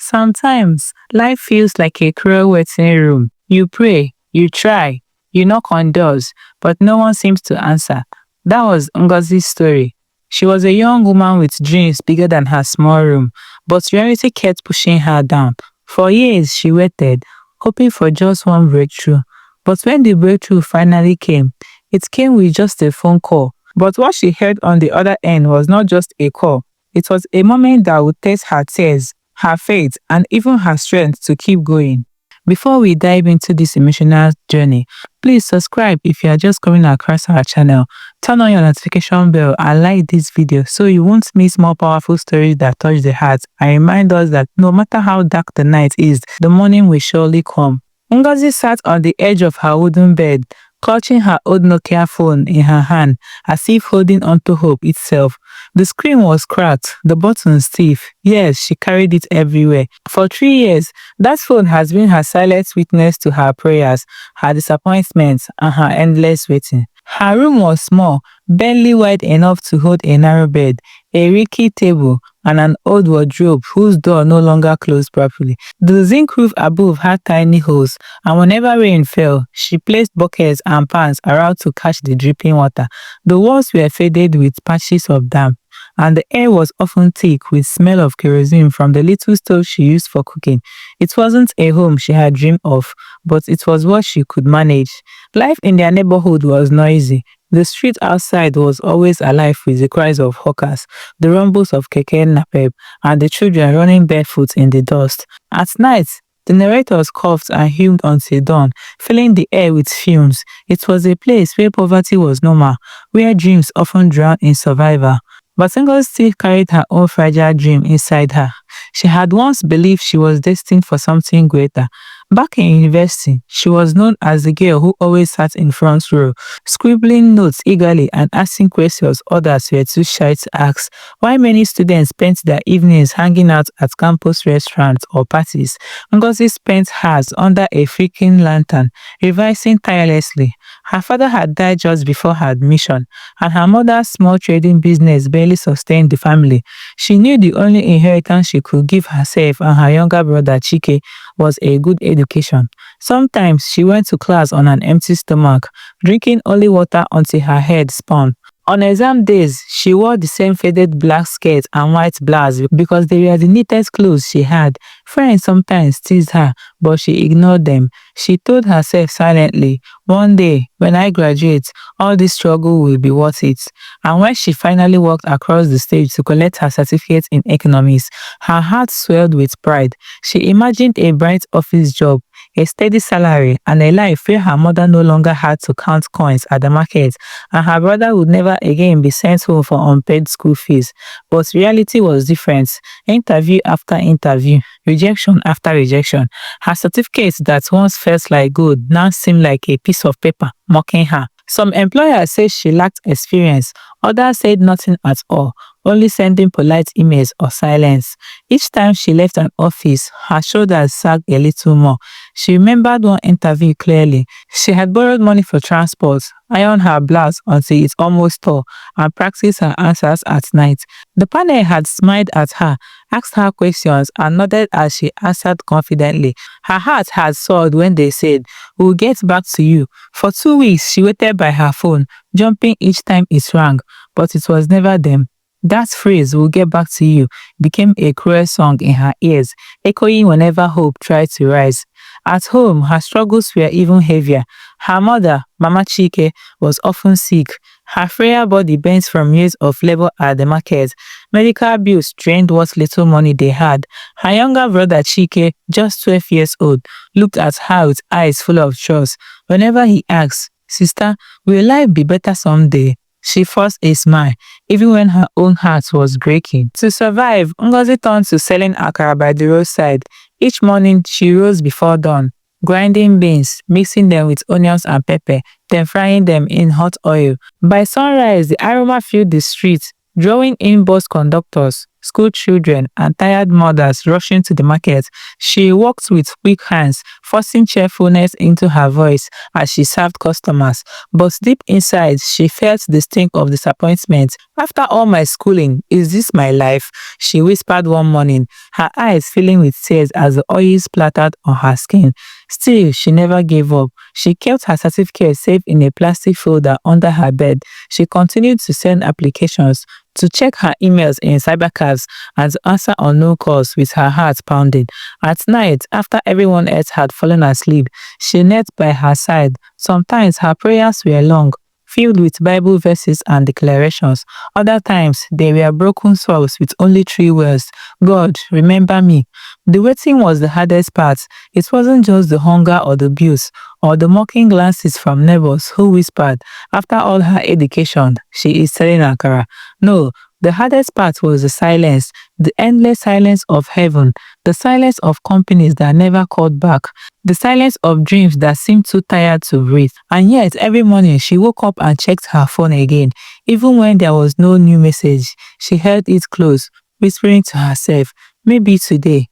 Sometimes life feels like a cruel waiting room. You pray, you try, you knock on doors, but no one seems to answer. That was Ngozi's story. She was a young woman with dreams bigger than her small room, but reality kept pushing her down. For years, she waited, hoping for just one breakthrough. But when the breakthrough finally came, it came with just a phone call. But what she heard on the other end was not just a call, it was a moment that would test her tears, her faith, and even her strength to keep going. Before we dive into this emotional journey, please subscribe if you are just coming across our channel. Turn on your notification bell and like this video so you won't miss more powerful stories that touch the heart and remind us that no matter how dark the night is, the morning will surely come. Ngozi sat on the edge of her wooden bed, clutching her old Nokia phone in her hand as if holding onto hope itself. The screen was cracked, the button stiff. Yes, she carried it everywhere. For 3 years, that phone has been her silent witness to her prayers, her disappointments, and her endless waiting. Her room was small, barely wide enough to hold a narrow bed, a rickety table, and an old wardrobe whose door no longer closed properly. The zinc roof above had tiny holes, and whenever rain fell, she placed buckets and pans around to catch the dripping water. The walls were faded with patches of damp, and the air was often thick with smell of kerosene from the little stove she used for cooking. It wasn't a home she had dreamed of, but it was what she could manage. Life in their neighborhood was noisy. The street outside was always alive with the cries of hawkers, the rumbles of keke napep, and the children running barefoot in the dust. At night, the narrators coughed and hummed until dawn, filling the air with fumes. It was a place where poverty was normal, where dreams often drowned in survival. But Ngozi still carried her own fragile dream inside her. She had once believed she was destined for something greater. Back in university, she was known as the girl who always sat in front row, scribbling notes eagerly and asking questions others were too shy to ask. While many students spent their evenings hanging out at campus restaurants or parties, Ngozi spent hers under a freaking lantern, revising tirelessly. Her father had died just before her admission, and her mother's small trading business barely sustained the family. She knew the only inheritance she could give herself and her younger brother Chike was a good education. Sometimes she went to class on an empty stomach, drinking only water until her head spun. On exam days, she wore the same faded black skirt and white blouse because they were the neatest clothes she had. Friends sometimes teased her, but she ignored them. She told herself silently, one day, when I graduate, all this struggle will be worth it. And when she finally walked across the stage to collect her certificate in economics, her heart swelled with pride. She imagined a bright office job, a steady salary, and a life where her mother no longer had to count coins at the market, and her brother would never again be sent home for unpaid school fees. But reality was different. Interview after interview, rejection after rejection. Her certificate that once felt like gold now seemed like a piece of paper mocking her. Some employers said she lacked experience, others said nothing at all, only sending polite emails or silence. Each time she left an office, her shoulders sagged a little more. She remembered one interview clearly. She had borrowed money for transport, ironed her blouse until it almost tore, and practiced her answers at night. The panel had smiled at her, asked her questions, and nodded as she answered confidently. Her heart had soared when they said, "We'll get back to you." For 2 weeks, she waited by her phone, jumping each time it rang, but it was never them. That phrase, "we'll get back to you," became a cruel song in her ears, echoing whenever hope tried to rise. At home, her struggles were even heavier. Her mother, Mama Chike, was often sick. Her frail body bent from years of labor at the market. Medical bills drained what little money they had. Her younger brother Chike, just 12 years old, looked at her with eyes full of trust. Whenever he asked, "Sister, will life be better someday?" she forced a smile, even when her own heart was breaking. To survive, Ngozi turned to selling akara by the roadside. Each morning, she rose before dawn, grinding beans, mixing them with onions and pepper, then frying them in hot oil. By sunrise, the aroma filled the streets, drawing in bus conductors, school children, and tired mothers rushing to the market. She walked with quick hands, forcing cheerfulness into her voice as she served customers. But deep inside, she felt the sting of disappointment. After all my schooling, is this my life? She whispered one morning, her eyes filling with tears as the oil splattered on her skin. Still, she never gave up. She kept her certificate safe in a plastic folder under her bed. She continued to send applications, to check her emails in cybercafes, and to answer unknown calls with her heart pounding. At night, after everyone else had fallen asleep, she knelt by her side. Sometimes her prayers were long, filled with Bible verses and declarations. Other times, they were broken souls with only three words: God, remember me. The waiting was the hardest part. It wasn't just the hunger or the bills, or the mocking glances from neighbors who whispered, after all her education, she is selling akara. No, the hardest part was the silence, the endless silence of heaven, the silence of companies that never called back, the silence of dreams that seemed too tired to breathe. And yet, every morning she woke up and checked her phone again. Even when there was no new message, she held it close, whispering to herself, maybe today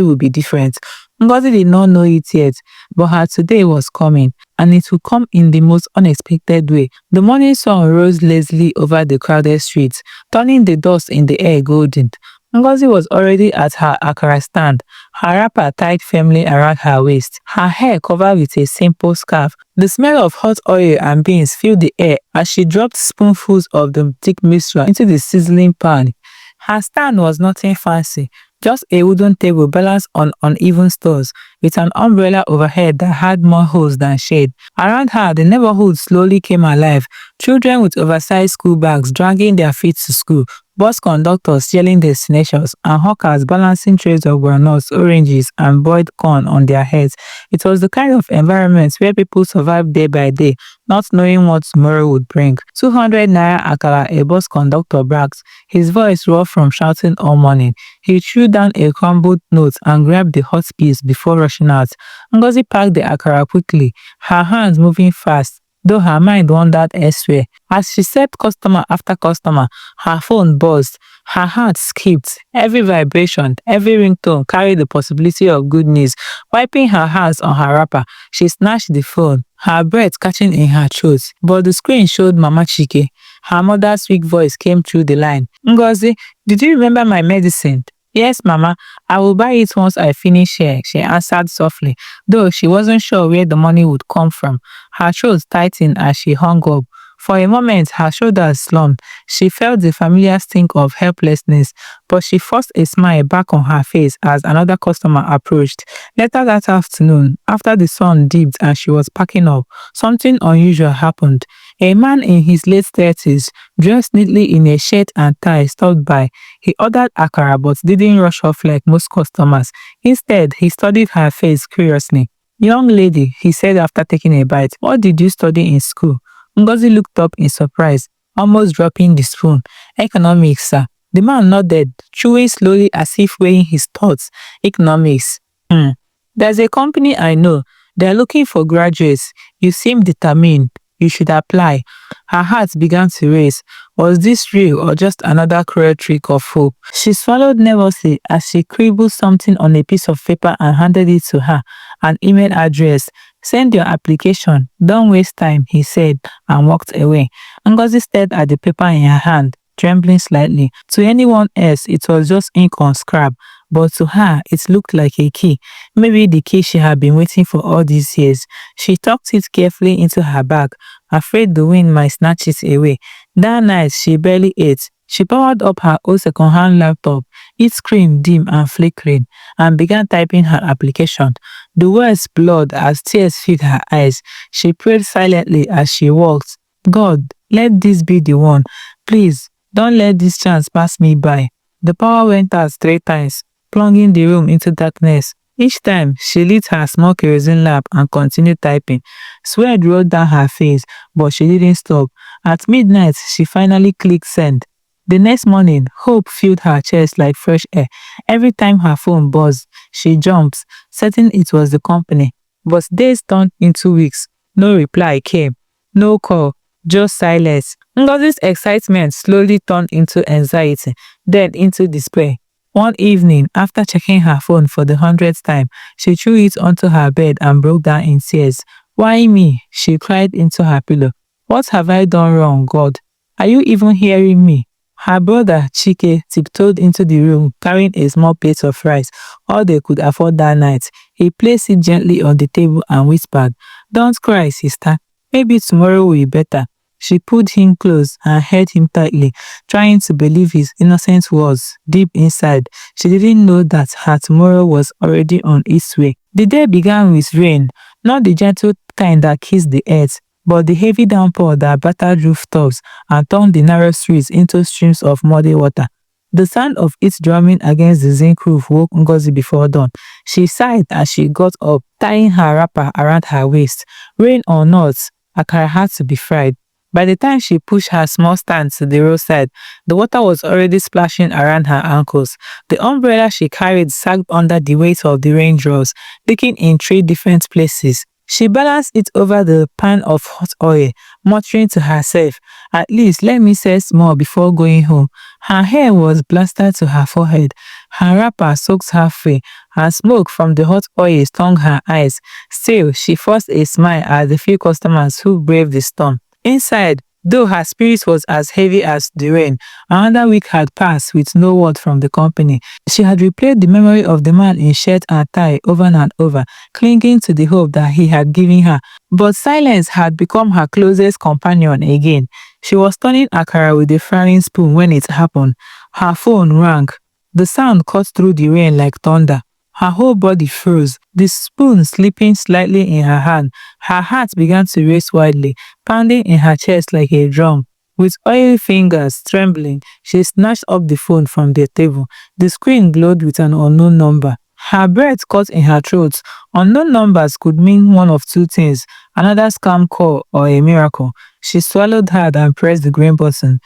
will be different. Ngozi did not know it yet, but her today was coming, and it would come in the most unexpected way. The morning sun rose lazily over the crowded streets, turning the dust in the air golden. Ngozi was already at her akara stand, her wrapper tied firmly around her waist, her hair covered with a simple scarf. The smell of hot oil and beans filled the air as she dropped spoonfuls of the thick mixture into the sizzling pan. Her stand was nothing fancy, just a wooden table balanced on uneven stones, with an umbrella overhead that had more holes than shade. Around her, the neighborhood slowly came alive, children with oversized school bags dragging their feet to school, bus conductors yelling destinations, and hawkers balancing trays of groundnuts, oranges, and boiled corn on their heads. It was the kind of environment where people survived day by day, not knowing what tomorrow would bring. 200 naira akara, a bus conductor bragged, his voice raw from shouting all morning. He threw down a crumbled note and grabbed the hot piece before rushing out. Ngozi packed the akara quickly, her hands moving fast, though her mind wandered elsewhere. As she served customer after customer, her phone buzzed, her heart skipped. Every vibration, every ringtone carried the possibility of good news. Wiping her hands on her wrapper, she snatched the phone, her breath catching in her throat. But the screen showed Mama Chike. Her mother's weak voice came through the line. Ngozi, did you remember my medicine? Yes, Mama, I will buy it once I finish here, she answered softly, though she wasn't sure where the money would come from. Her throat tightened as she hung up. For a moment, her shoulders slumped. She felt the familiar sting of helplessness, but she forced a smile back on her face as another customer approached. Later that afternoon, after the sun dipped and she was packing up, something unusual happened. A man in his late 30s, dressed neatly in a shirt and tie, stopped by. He ordered akara but didn't rush off like most customers. Instead, he studied her face curiously. Young lady, he said after taking a bite, what did you study in school? Ngozi looked up in surprise, almost dropping the spoon. Economics, sir. The man nodded, chewing slowly as if weighing his thoughts. Economics. There's a company I know. They're looking for graduates. You seem determined. You should apply. Her heart began to race. Was this real or just another cruel trick of hope? She swallowed nervously as she scribbled something on a piece of paper and handed it to her. An email address. Send your application. Don't waste time, he said, and walked away. Ngozi stared at the paper in her hand, trembling slightly. To anyone else, it was just ink on scrap, but to her, it looked like a key. Maybe the key she had been waiting for all these years. She tucked it carefully into her bag, afraid the wind might snatch it away. That night, she barely ate. She powered up her old second-hand laptop, its screen dim and flickering, and began typing her application. The words blurred as tears filled her eyes. She prayed silently as she walked. God, let this be the one. Please, don't let this chance pass me by. The power went out 3 times, plunging the room into darkness. Each time, she lit her small kerosene lamp and continued typing. Sweat rolled down her face, but she didn't stop. At midnight, she finally clicked send. The next morning, hope filled her chest like fresh air. Every time her phone buzzed, she jumped, certain it was the company. But days turned into weeks. No reply came. No call. Just silence. Ngozi's excitement slowly turned into anxiety, then into despair. One evening, after checking her phone for the 100th time, she threw it onto her bed and broke down in tears. Why me? She cried into her pillow. What have I done wrong, God? Are you even hearing me? Her brother, Chike, tiptoed into the room carrying a small plate of rice, all they could afford that night. He placed it gently on the table and whispered, Don't cry, sister. Maybe tomorrow will be better. She pulled him close and held him tightly, trying to believe his innocent words. Deep inside, she didn't know that her tomorrow was already on its way. The day began with rain, not the gentle kind that kissed the earth, but the heavy downpour that battered rooftops and turned the narrow streets into streams of muddy water. The sound of it drumming against the zinc roof woke Ngozi before dawn. She sighed as she got up, tying her wrapper around her waist. Rain or not, akara had to be fried. By the time she pushed her small stand to the roadside, the water was already splashing around her ankles. The umbrella she carried sagged under the weight of the raindrops, leaking in three different places. She balanced it over the pan of hot oil, muttering to herself, At least let me say small before going home. Her hair was plastered to her forehead. Her wrapper soaked halfway, and smoke from the hot oil stung her eyes. Still, she forced a smile at the few customers who braved the storm. Inside, though her spirit was as heavy as the rain, another week had passed with no word from the company. She had replayed the memory of the man in shirt and tie over and over, clinging to the hope that he had given her. But silence had become her closest companion again. She was turning akara with a frowning spoon when it happened. Her phone rang. The sound cut through the rain like thunder. Her whole body froze, the spoon slipping slightly in her hand. Her heart began to race wildly, pounding in her chest like a drum. With oily fingers trembling, she snatched up the phone from the table. The screen glowed with an unknown number. Her breath caught in her throat. Unknown numbers could mean one of two things, another scam call or a miracle. She swallowed hard and pressed the green button.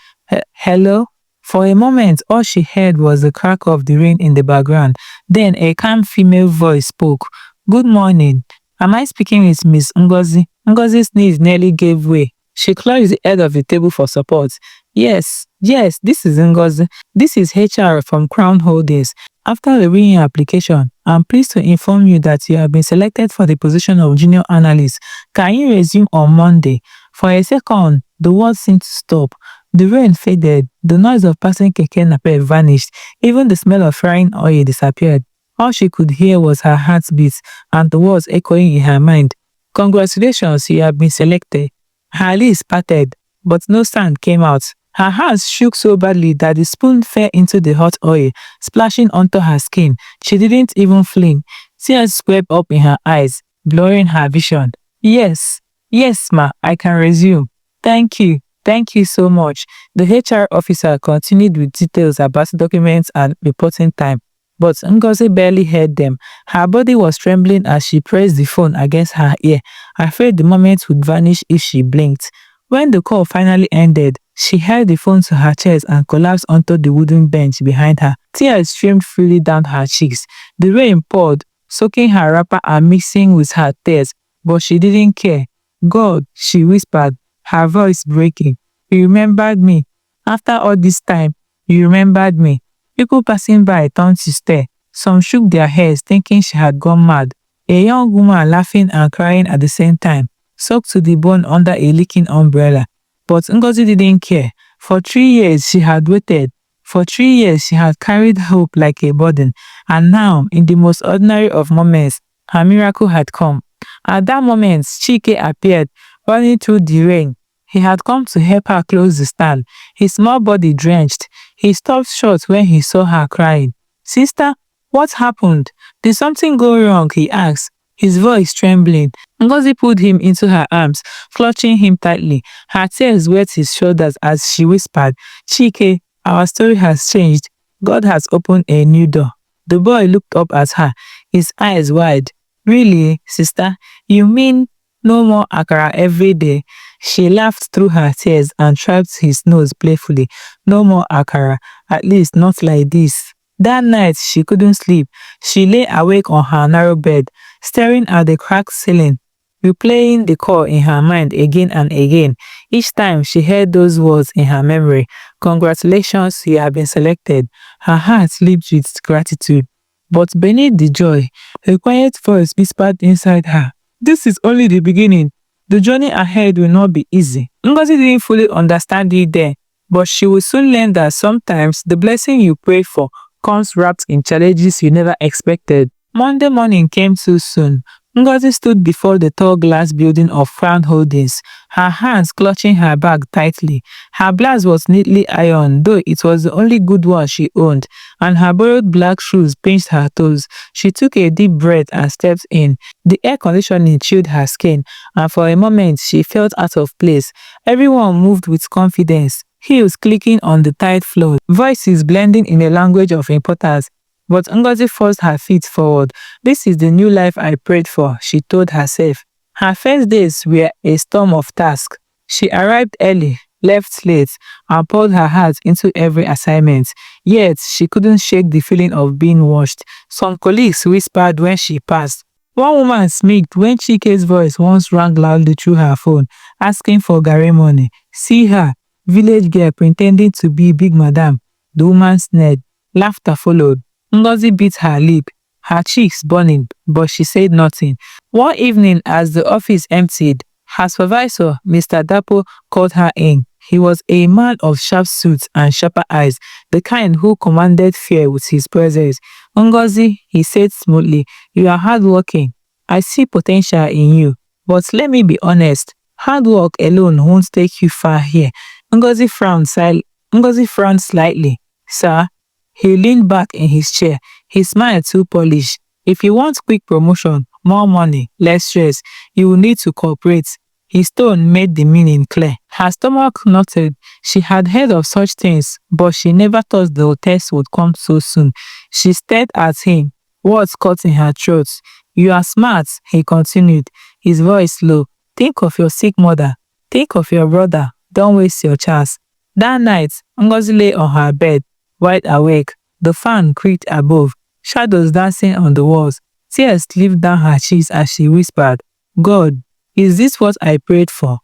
Hello? For a moment, all she heard was the crack of the rain in the background. Then a calm female voice spoke. Good morning. Am I speaking with Miss Ngozi? Ngozi's knees nearly gave way. She clutched the edge of the table for support. Yes, this is Ngozi. This is HR from Crown Holdings. After reviewing your application, I'm pleased to inform you that you have been selected for the position of junior analyst. Can you resume on Monday? For a second, the words seemed to stop. The rain faded, the noise of passing keke napep vanished, even the smell of frying oil disappeared. All she could hear was her heartbeat and the words echoing in her mind. Congratulations, you have been selected. Her lips parted, but no sound came out. Her hands shook so badly that the spoon fell into the hot oil, splashing onto her skin. She didn't even flinch. Tears swept up in her eyes, blurring her vision. Yes, ma, I can resume. Thank you. Thank you so much. The HR officer continued with details about documents and reporting time, but Ngozi barely heard them. Her body was trembling as she pressed the phone against her ear, afraid the moment would vanish if she blinked. When the call finally ended, she held the phone to her chest and collapsed onto the wooden bench behind her. Tears streamed freely down her cheeks. The rain poured, soaking her wrapper and mixing with her tears, but she didn't care. God, she whispered, her voice breaking. You remembered me. After all this time, you remembered me. People passing by turned to stare. Some shook their heads, thinking she had gone mad. A young woman laughing and crying at the same time, soaked to the bone under a leaking umbrella. But Ngozi didn't care. For 3 years, she had waited. For 3 years, she had carried hope like a burden. And now, in the most ordinary of moments, her miracle had come. At that moment, Chike appeared, running through the rain. He had come to help her close the stand, his small body drenched. He stopped short when he saw her crying. Sister, what happened? Did something go wrong? He asked, his voice trembling. Ngozi pulled him into her arms, clutching him tightly. Her tears wet his shoulders as she whispered, Chike, our story has changed. God has opened a new door. The boy looked up at her, his eyes wide. Really, sister? You mean no more akara every day? She laughed through her tears and trapped his nose playfully. No more akara, at least not like this. That night, she couldn't sleep. She lay awake on her narrow bed, staring at the cracked ceiling. replaying the call in her mind again and again. Each time she heard those words in her memory, "Congratulations, you have been selected," her heart leaped with gratitude. But beneath the joy, a quiet voice whispered inside her, "This is only the beginning. The journey ahead will not be easy." Ngozi didn't fully understand it then, but she will soon learn that sometimes the blessing you prayed for comes wrapped in challenges you never expected. Monday morning came too soon. Ngozi stood before the tall glass building of Crown Holdings, her hands clutching her bag tightly. Her blouse was neatly ironed, though it was the only good one she owned, and her borrowed black shoes pinched her toes. She took a deep breath and stepped in. The air conditioning chilled her skin, and for a moment she felt out of place. Everyone moved with confidence, heels clicking on the tile floor, voices blending in a language of importance. But Ngozi forced her feet forward. "This is the new life I prayed for," she told herself. Her first days were a storm of tasks. She arrived early, left late, and poured her heart into every assignment. Yet, she couldn't shake the feeling of being watched. Some colleagues whispered when she passed. One woman smirked when Chike's voice once rang loudly through her phone, asking for garri money. "See her, village girl pretending to be big madam." The woman sneered. Laughter followed. Ngozi bit her lip, her cheeks burning, but she said nothing. One evening, as the office emptied, her supervisor, Mr. Dapo, called her in. He was a man of sharp suits and sharper eyes, the kind who commanded fear with his presence. "Ngozi," he said smoothly, "you are hardworking. I see potential in you. But let me be honest, hard work alone won't take you far here." Ngozi frowned slightly. "Sir?" He leaned back in his chair, his smile too polished. "If you want quick promotion, more money, less stress, you will need to cooperate." His tone made the meaning clear. Her stomach knotted. She had heard of such things, but she never thought the test would come so soon. She stared at him, words caught in her throat. "You are smart," he continued, his voice low. "Think of your sick mother. Think of your brother. Don't waste your chance." That night, Ngozi lay on her bed, wide awake. The fan creaked above, shadows dancing on the walls. Tears slipped down her cheeks as she whispered, "God, is this what I prayed for?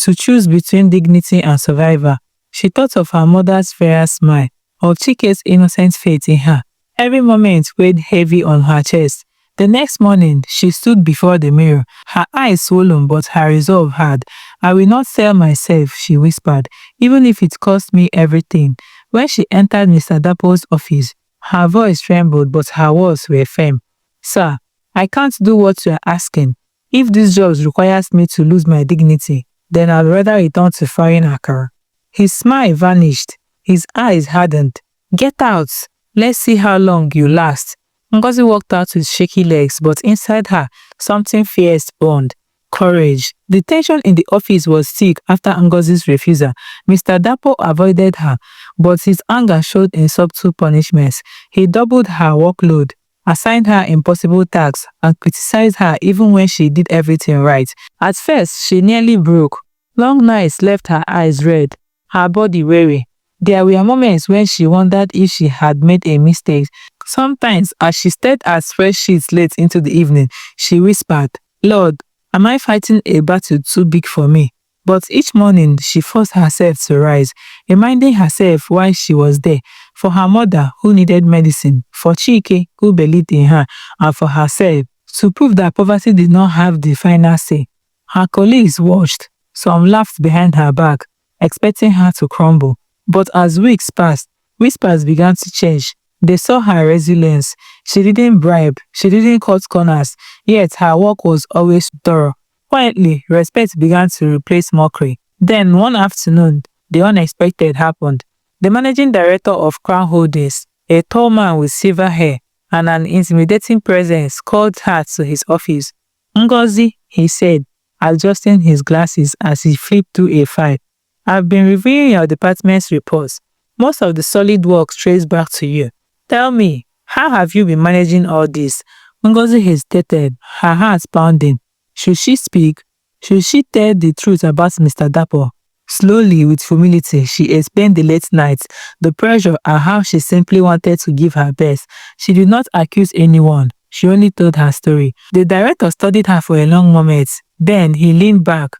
To choose between dignity and survival." She thought of her mother's fair smile, of Chike's innocent faith in her. Every moment weighed heavy on her chest. The next morning, she stood before the mirror, her eyes swollen but her resolve hard. "I will not sell myself," she whispered, "even if it cost me everything." When she entered Mr. Dapo's office, her voice trembled but her words were firm. "Sir, I can't do what you are asking. If this job requires me to lose my dignity, then I'd rather return to frying akara." His smile vanished. His eyes hardened. "Get out. Let's see how long you last." Ngozi walked out with shaky legs, but inside her, something fierce burned. Courage. The tension in the office was thick after Ngozi's refusal. Mr. Dapo avoided her, but his anger showed in subtle punishments. He doubled her workload, assigned her impossible tasks, and criticized her even when she did everything right. At first, she nearly broke. Long nights left her eyes red, her body weary. There were moments when she wondered if she had made a mistake. Sometimes, as she stared at spreadsheets late into the evening, she whispered, "Lord, am I fighting a battle too big for me?" But each morning, she forced herself to rise, reminding herself why she was there: for her mother, who needed medicine; for Chike, who believed in her; and for herself, to prove that poverty did not have the final say. Her colleagues watched. Some laughed behind her back, expecting her to crumble. But as weeks passed, whispers began to change. They saw her resilience. She didn't bribe, she didn't cut corners, yet her work was always thorough. Quietly, respect began to replace mockery. Then, one afternoon, the unexpected happened. The managing director of Crown Holdings, a tall man with silver hair and an intimidating presence, called her to his office. "Ngozi," he said, adjusting his glasses as he flipped through a file, "I've been reviewing your department's reports. Most of the solid work traced back to you. Tell me, how have you been managing all this?" Ngozi hesitated, her heart pounding. Should she speak? Should she tell the truth about Mr. Dapo? Slowly, with humility, she explained the late nights, the pressure, and how she simply wanted to give her best. She did not accuse anyone. She only told her story. The director studied her for a long moment. Then he leaned back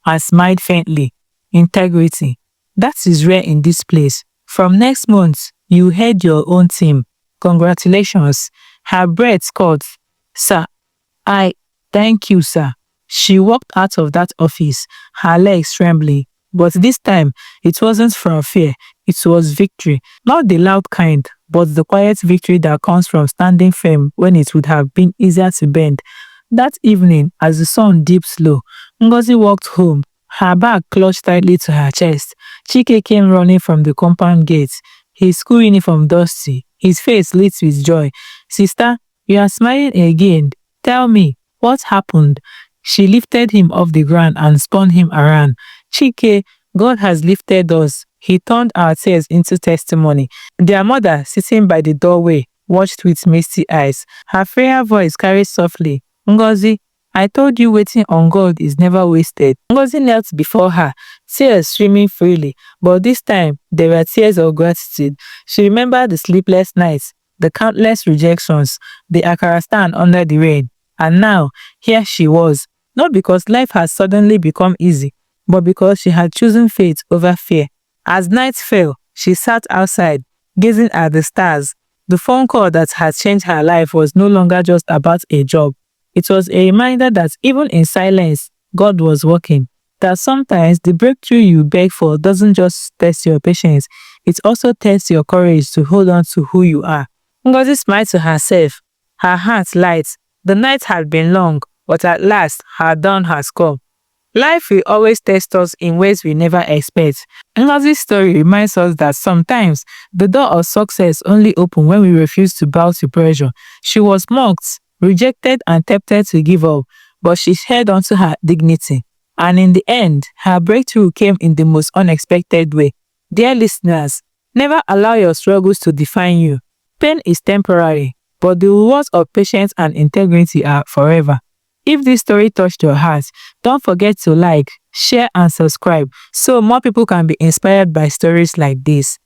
and smiled faintly. Integrity. That is rare in this place. From next month, you head your own team. Congratulations. Her breath caught. Sir, I thank you, sir. She walked out of that office, her legs trembling. But this time, it wasn't from fear, it was victory. Not the loud kind, but the quiet victory that comes from standing firm when it would have been easier to bend. That evening, as the sun dipped low, Ngozi walked home, her bag clutched tightly to her chest. Chike came running from the compound gate, his school uniform dusty, his face lit with joy. Sister, you are smiling again. Tell me, what happened? She lifted him off the ground and spun him around. Chike, God has lifted us. He turned our tears into testimony. Their mother, sitting by the doorway, watched with misty eyes. Her frail voice carried softly. Ngozi, I told you waiting on God is never wasted. Ngozi knelt before her, tears streaming freely, but this time they were tears of gratitude. She remembered the sleepless nights, the countless rejections, the akara stand under the rain. And now, here she was, not because life had suddenly become easy, but because she had chosen faith over fear. As night fell, she sat outside, gazing at the stars. The phone call that had changed her life was no longer just about a job. It was a reminder that even in silence, God was working. That sometimes the breakthrough you beg for doesn't just test your patience, it also tests your courage to hold on to who you are. Ngozi smiled to herself, her heart light. The night had been long, but at last her dawn has come. Life will always test us in ways we never expect. Ngozi's story reminds us that sometimes the door of success only opens when we refuse to bow to pressure. She was mocked, rejected, and tempted to give up, but she held on to her dignity. And in the end, her breakthrough came in the most unexpected way. Dear listeners, never allow your struggles to define you. Pain is temporary, but the rewards of patience and integrity are forever. If this story touched your heart, don't forget to like, share, and subscribe so more people can be inspired by stories like this.